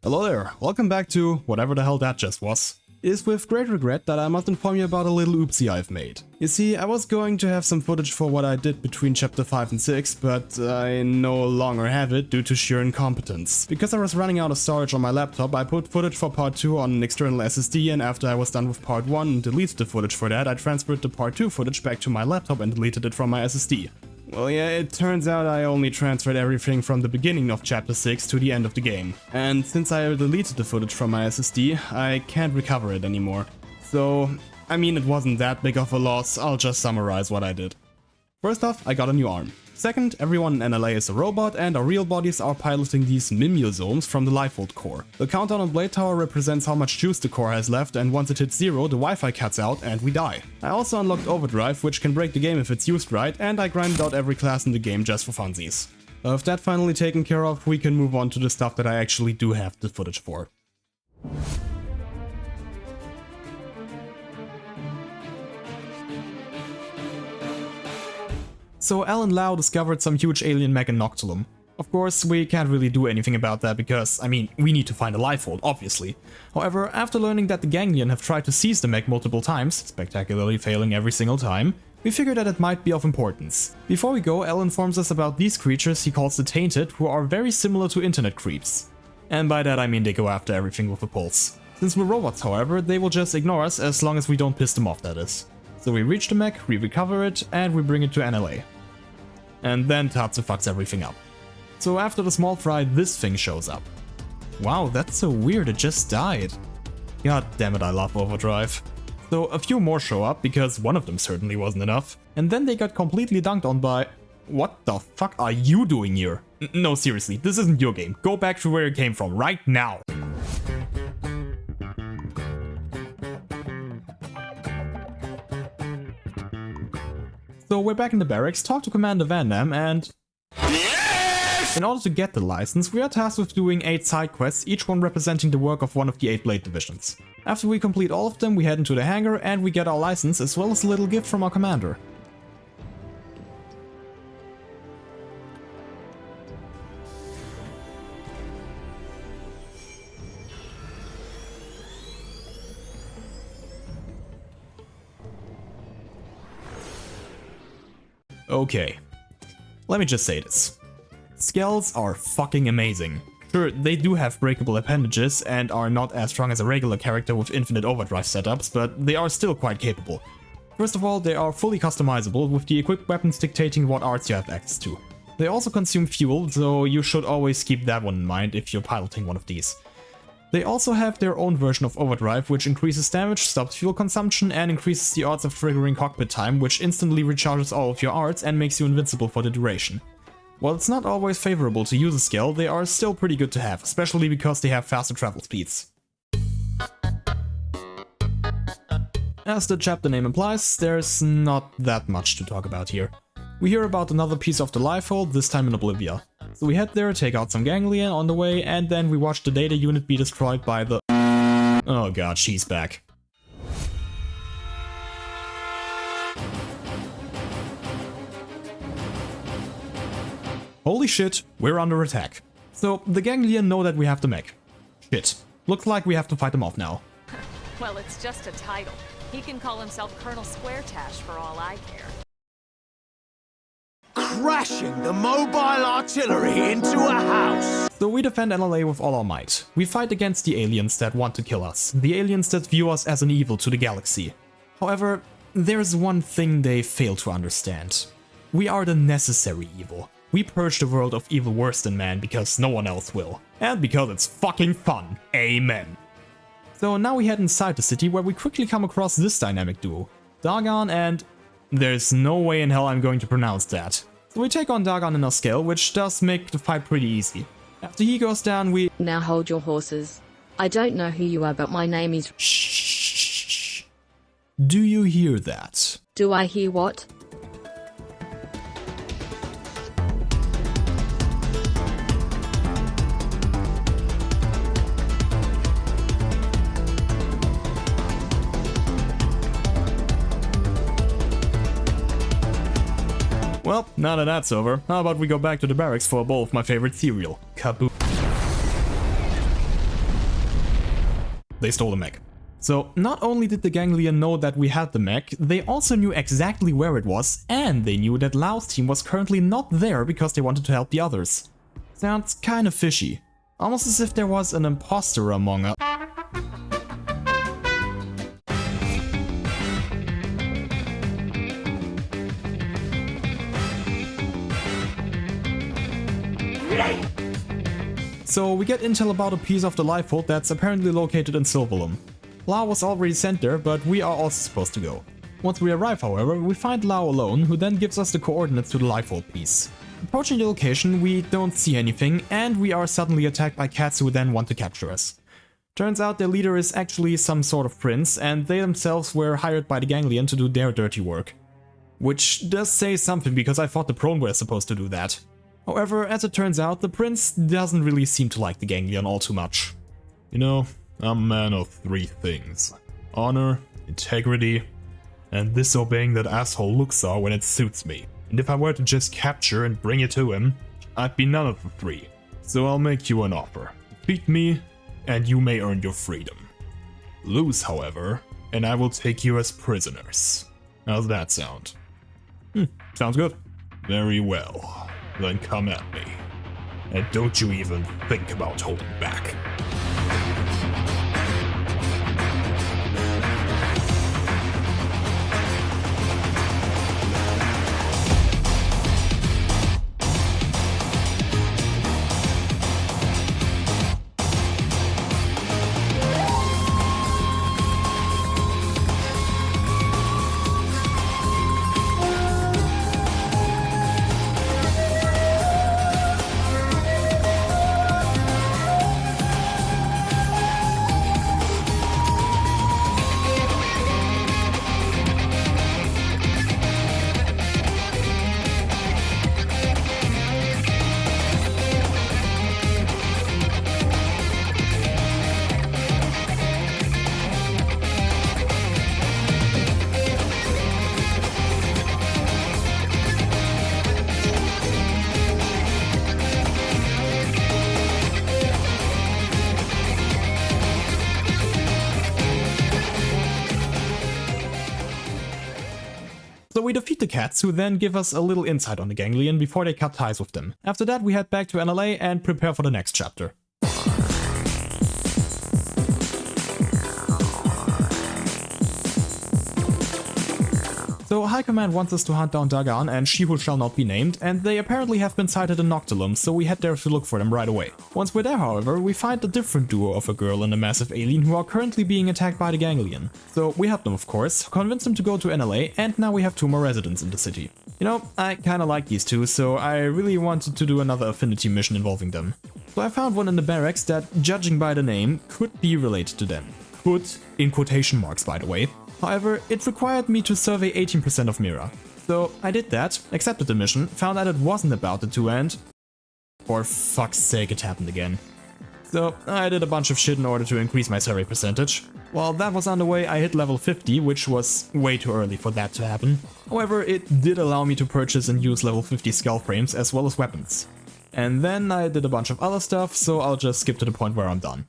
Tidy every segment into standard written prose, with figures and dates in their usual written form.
Hello there, welcome back to whatever the hell that just was. It is with great regret that I must inform you about a little oopsie I've made. You see, I was going to have some footage for what I did between chapter 5 and 6, but I no longer have it due to sheer incompetence. Because I was running out of storage on my laptop, I put footage for part 2 on an external SSD, and after I was done with part 1 and deleted the footage for that, I transferred the part 2 footage back to my laptop and deleted it from my SSD. Well, yeah, it turns out I only transferred everything from the beginning of chapter 6 to the end of the game. And since I deleted the footage from my SSD, I can't recover it anymore. So, I mean, it wasn't that big of a loss, I'll just summarize what I did. First off, I got a new arm. Second, everyone in NLA is a robot and our real bodies are piloting these mimiosomes from the Lifehold core. The countdown on Blade Tower represents how much juice the core has left, and once it hits 0, the Wi-Fi cuts out and we die. I also unlocked Overdrive, which can break the game if it's used right, and I grinded out every class in the game just for funsies. With that finally taken care of, we can move on to the stuff that I actually do have the footage for. So Alan Lau discovered some huge alien mech in Noctilum. Of course, we can't really do anything about that because, I mean, we need to find a Lifehold, obviously. However, after learning that the Ganglion have tried to seize the mech multiple times, spectacularly failing every single time, we figured that it might be of importance. Before we go, Al informs us about these creatures he calls the Tainted, who are very similar to internet creeps. And by that I mean they go after everything with a pulse. Since we're robots, however, they will just ignore us as long as we don't piss them off, that is. So we reach the mech, we recover it, and we bring it to NLA. And then Tatsu fucks everything up. So after the small fry, this thing shows up. Wow, that's so weird, it just died. God damn it, I love Overdrive. So a few more show up, because one of them certainly wasn't enough. And then they got completely dunked on by... What the fuck are you doing here? No, seriously, this isn't your game. Go back to where you came from, right now. So we're back in the barracks, talk to Commander Van Damme, and... Yes! In order to get the license, we are tasked with doing 8 side quests, each one representing the work of one of the 8 Blade divisions. After we complete all of them, we head into the hangar and we get our license as well as a little gift from our commander. Okay, let me just say this. Skells are fucking amazing. Sure, they do have breakable appendages and are not as strong as a regular character with infinite overdrive setups, but they are still quite capable. First of all, they are fully customizable, with the equipped weapons dictating what arts you have access to. They also consume fuel, so you should always keep that one in mind if you're piloting one of these. They also have their own version of overdrive, which increases damage, stops fuel consumption, and increases the odds of triggering cockpit time, which instantly recharges all of your arts and makes you invincible for the duration. While it's not always favorable to use a skill, they are still pretty good to have, especially because they have faster travel speeds. As the chapter name implies, there's not that much to talk about here. We hear about another piece of the Lifehold, this time in Oblivia. So we head there, take out some Ganglion on the way, and then we watch the data unit be destroyed by the... Oh god, she's back. Holy shit, we're under attack. So the Ganglion know that we have the mech. Shit, looks like we have to fight them off now. Well, it's just a title. He can call himself Colonel Squaretash for all I care. Crashing the mobile artillery into a house! So we defend NLA with all our might. We fight against the aliens that want to kill us, the aliens that view us as an evil to the galaxy. However, there's one thing they fail to understand. We are the necessary evil. We purge the world of evil worse than man because no one else will. And because it's fucking fun. Amen. So now we head inside the city where we quickly come across this dynamic duo. Dagon and... There's no way in hell I'm going to pronounce that. So we take on Dagon in our scale, which does make the fight pretty easy. After he goes down, we... Now hold your horses. I don't know who you are, but my name is... Shh. Do you hear that? Do I hear what? Well, now that that's over, how about we go back to the barracks for a bowl of my favorite cereal. Kaboom. They stole the mech. So not only did the Ganglion know that we had the mech, they also knew exactly where it was, and they knew that Lao's team was currently not there because they wanted to help the others. Sounds kind of fishy. Almost as if there was an imposter among us. So we get intel about a piece of the lifeboat that's apparently located in Silverlum. Lao was already sent there, but we are also supposed to go. Once we arrive, however, we find Lao alone, who then gives us the coordinates to the lifeboat piece. Approaching the location, we don't see anything, and we are suddenly attacked by cats who then want to capture us. Turns out their leader is actually some sort of prince, and they themselves were hired by the Ganglion to do their dirty work. Which does say something, because I thought the Prone were supposed to do that. However, as it turns out, the prince doesn't really seem to like the Ganglion all too much. You know, I'm a man of 3 things. Honor, integrity, and disobeying that asshole Luxor when it suits me. And if I were to just capture and bring it to him, I'd be none of the 3. So I'll make you an offer. Beat me, and you may earn your freedom. Lose, however, and I will take you as prisoners. How's that sound? Sounds good. Very well. Then come at me. And don't you even think about holding back. So we defeat the cats, who then give us a little insight on the Ganglion before they cut ties with them. After that, we head back to NLA and prepare for the next chapter. So High Command wants us to hunt down Dagan and She Who Shall Not Be Named, and they apparently have been sighted in Noctilum, so we head there to look for them right away. Once we're there, however, we find a different duo of a girl and a massive alien who are currently being attacked by the Ganglion. So we help them, of course, convince them to go to NLA, and now we have 2 more residents in the city. You know, I kinda like these 2, so I really wanted to do another affinity mission involving them. So I found one in the barracks that, judging by the name, could be related to them. Could, in quotation marks by the way. However, it required me to survey 18% of Mira. So I did that, accepted the mission, found out it wasn't about the 2 and... for fuck's sake, it happened again. So I did a bunch of shit in order to increase my survey percentage. While that was underway, I hit level 50, which was way too early for that to happen. However, it did allow me to purchase and use level 50 skull frames as well as weapons. And then I did a bunch of other stuff, so I'll just skip to the point where I'm done.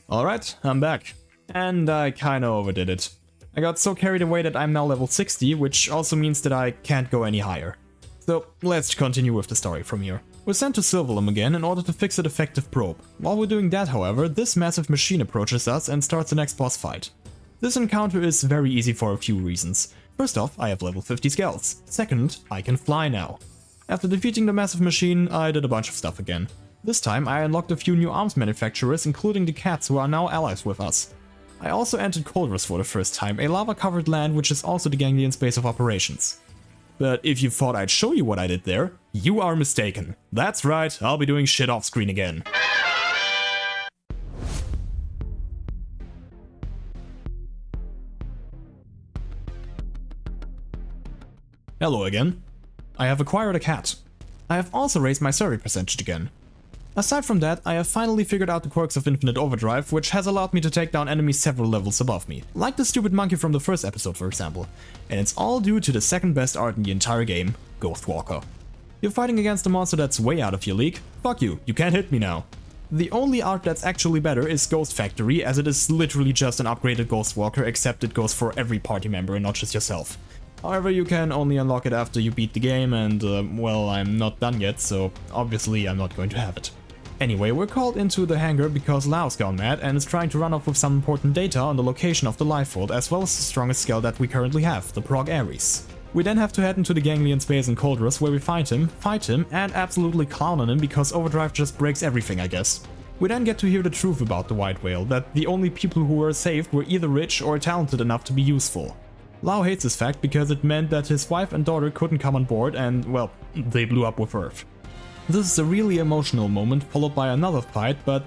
Alright, I'm back. And I kinda overdid it. I got so carried away that I'm now level 60, which also means that I can't go any higher. So let's continue with the story from here. We're sent to Silverlum again in order to fix a defective probe. While we're doing that, however, this massive machine approaches us and starts the next boss fight. This encounter is very easy for a few reasons. First off, I have level 50 scales. Second, I can fly now. After defeating the massive machine, I did a bunch of stuff again. This time I unlocked a few new arms manufacturers, including the cats who are now allies with us. I also entered Coldress for the first time, a lava-covered land which is also the Ganglion's base of operations. But if you thought I'd show you what I did there, you are mistaken. That's right, I'll be doing shit off screen again. Hello again. I have acquired a cat. I have also raised my survey percentage again. Aside from that, I have finally figured out the quirks of Infinite Overdrive, which has allowed me to take down enemies several levels above me, like the stupid monkey from the first episode for example. And it's all due to the second best art in the entire game, Ghostwalker. You're fighting against a monster that's way out of your league? Fuck you can't hit me now. The only art that's actually better is Ghost Factory, as it is literally just an upgraded Ghostwalker, except it goes for every party member and not just yourself. However, you can only unlock it after you beat the game and, well, I'm not done yet, so obviously I'm not going to have it. Anyway, we're called into the hangar because Lao's gone mad and is trying to run off with some important data on the location of the life vault as well as the strongest skill that we currently have, the Prog Ares. We then have to head into the Ganglion space in Coldrus where we fight him, and absolutely clown on him because Overdrive just breaks everything, I guess. We then get to hear the truth about the White Whale, that the only people who were saved were either rich or talented enough to be useful. Lao hates this fact because it meant that his wife and daughter couldn't come on board and, well, they blew up with Earth. This is a really emotional moment followed by another fight, but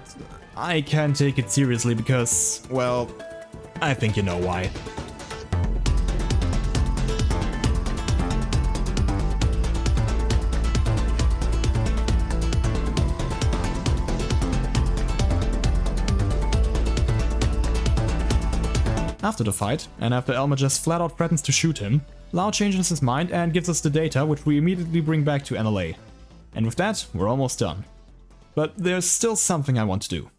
I can't take it seriously because, well, I think you know why. After the fight, and after Elmer just flat out threatens to shoot him, Lao changes his mind and gives us the data which we immediately bring back to NLA. And with that, we're almost done. But there's still something I want to do.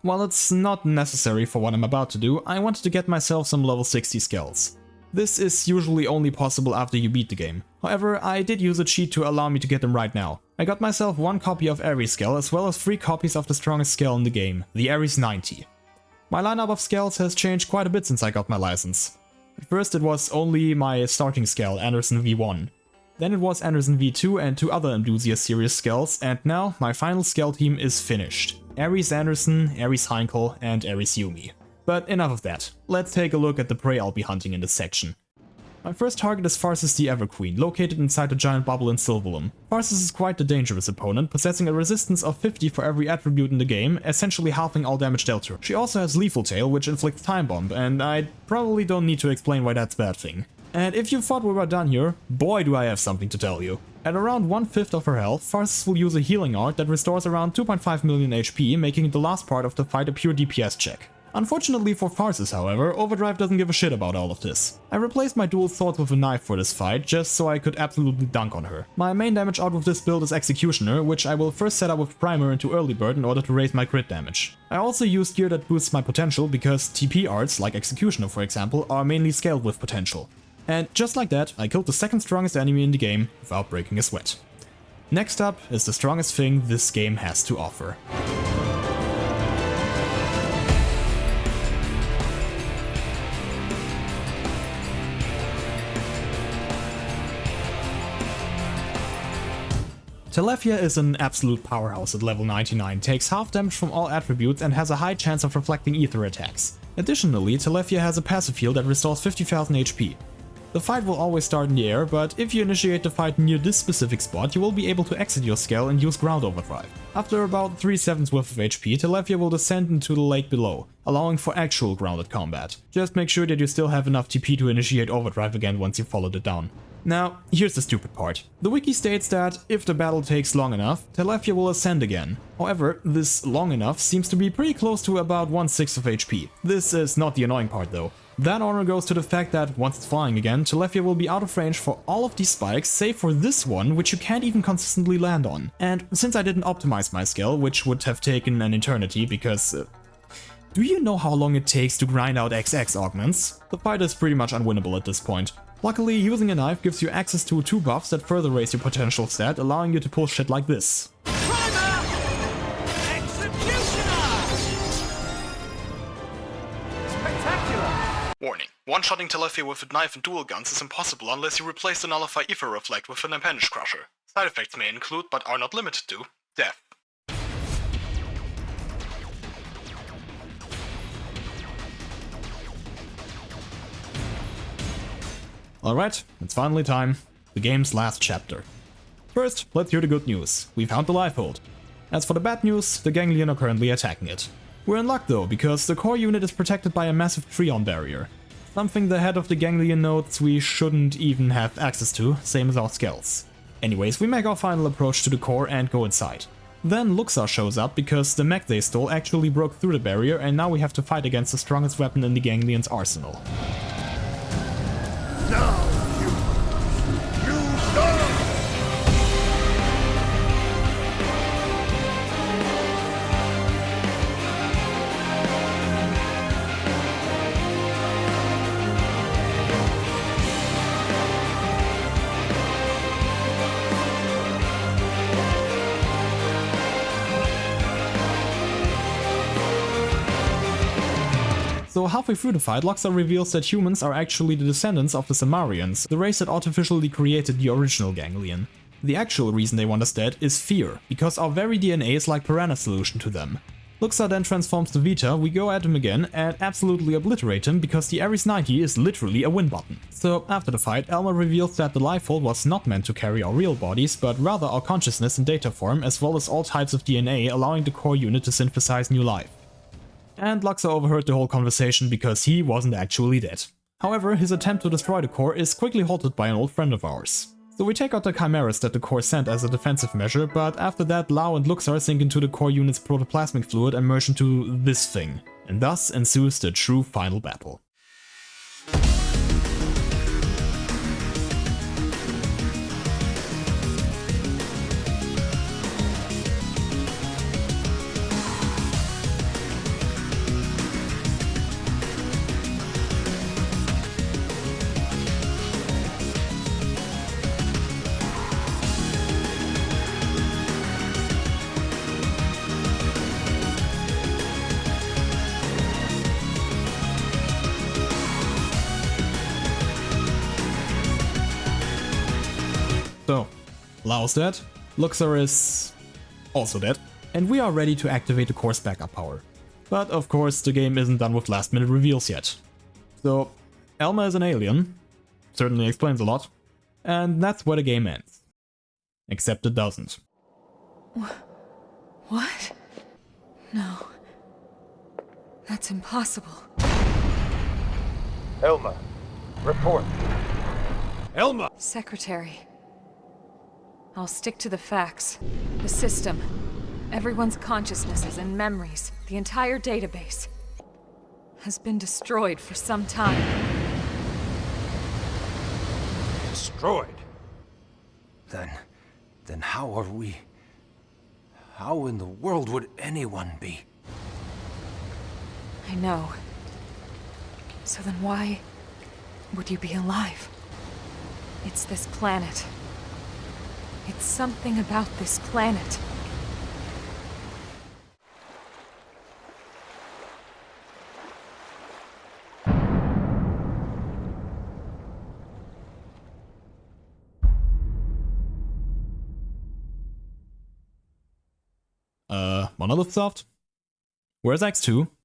While it's not necessary for what I'm about to do, I wanted to get myself some level 60 skills. This is usually only possible after you beat the game. However, I did use a cheat to allow me to get them right now. I got myself 1 copy of Ares Scale as well as 3 copies of the strongest scale in the game, the Ares 90. My lineup of scales has changed quite a bit since I got my license. At first it was only my starting scale, Anderson V1. Then it was Anderson V2 and 2 other Enthusiast Series scales, and now my final scale team is finished. Ares Anderson, Ares Heinkel and Ares Yumi. But enough of that. Let's take a look at the prey I'll be hunting in this section. My first target is Farsis the Everqueen, located inside the giant bubble in Silverlum. Farsis is quite the dangerous opponent, possessing a resistance of 50 for every attribute in the game, essentially halving all damage dealt to her. She also has Lethal Tail, which inflicts Time Bomb, and I probably don't need to explain why that's a bad thing. And if you thought we were done here, boy do I have something to tell you. At around 1/5 of her health, Farsis will use a healing art that restores around 2.5 million HP, making the last part of the fight a pure DPS check. Unfortunately for Farsis, however, Overdrive doesn't give a shit about all of this. I replaced my dual swords with a knife for this fight, just so I could absolutely dunk on her. My main damage out with this build is Executioner, which I will first set up with Primer into Early Bird in order to raise my crit damage. I also use gear that boosts my potential because TP arts, like Executioner for example, are mainly scaled with potential. And just like that, I killed the second strongest enemy in the game without breaking a sweat. Next up is the strongest thing this game has to offer. Telefia is an absolute powerhouse at level 99, takes half damage from all attributes and has a high chance of reflecting ether attacks. Additionally, Telefia has a passive heal that restores 50,000 HP. The fight will always start in the air, but if you initiate the fight near this specific spot, you will be able to exit your scale and use ground overdrive. After about 3/7 worth of HP, Telefia will descend into the lake below, allowing for actual grounded combat. Just make sure that you still have enough TP to initiate overdrive again once you've followed it down. Now, here's the stupid part. The wiki states that if the battle takes long enough, Telefia will ascend again. However, this long enough seems to be pretty close to about 1/6 of HP. This is not the annoying part though. That honor goes to the fact that once it's flying again, Telefia will be out of range for all of these spikes, save for this one, which you can't even consistently land on. And since I didn't optimize my skill, which would have taken an eternity because... do you know how long it takes to grind out XX augments? The fight is pretty much unwinnable at this point. Luckily, using a knife gives you access to 2 buffs that further raise your potential stat, allowing you to pull shit like this. Warning. One-shotting Telefia with a knife and dual guns is impossible unless you replace the Nullify Ether Reflect with an Appendage Crusher. Side effects may include, but are not limited to, death. Alright, it's finally time. The game's last chapter. First, let's hear the good news. We found the life hold. As for the bad news, the Ganglion are currently attacking it. We're in luck though, because the core unit is protected by a massive Treon barrier. Something the head of the ganglion notes we shouldn't even have access to, same as our skulls. Anyways, we make our final approach to the core and go inside. Then Luxor shows up because the mech they stole actually broke through the barrier and now we have to fight against the strongest weapon in the ganglion's arsenal. Now, you die! So halfway through the fight, Luxor reveals that humans are actually the descendants of the Samarians, the race that artificially created the original ganglion. The actual reason they want us dead is fear, because our very DNA is like piranha solution to them. Luxor then transforms the Vita, we go at him again and absolutely obliterate him because the Ares 90 is literally a win button. So after the fight, Elma reveals that the Lifehold was not meant to carry our real bodies, but rather our consciousness in data form as well as all types of DNA, allowing the core unit to synthesize new life. And Luxor overheard the whole conversation because he wasn't actually dead. However, his attempt to destroy the core is quickly halted by an old friend of ours. So we take out the chimeras that the core sent as a defensive measure, but after that Lau and Luxor sink into the core unit's protoplasmic fluid and merge into this thing. And thus ensues the true final battle. So, Lau's dead, Luxor is also dead, and we are ready to activate the core's backup power. But of course, the game isn't done with last minute reveals yet. So, Elma is an alien, certainly explains a lot, and that's where the game ends. Except it doesn't. What? No. That's impossible. Elma, report. Elma! Secretary. I'll stick to the facts. The system. Everyone's consciousnesses and memories. The entire database. Has been destroyed for some time. Destroyed? Then how are we... How in the world would anyone be? I know. So then why would you be alive? It's this planet. It's something about this planet. Monolith Soft? Where's X2?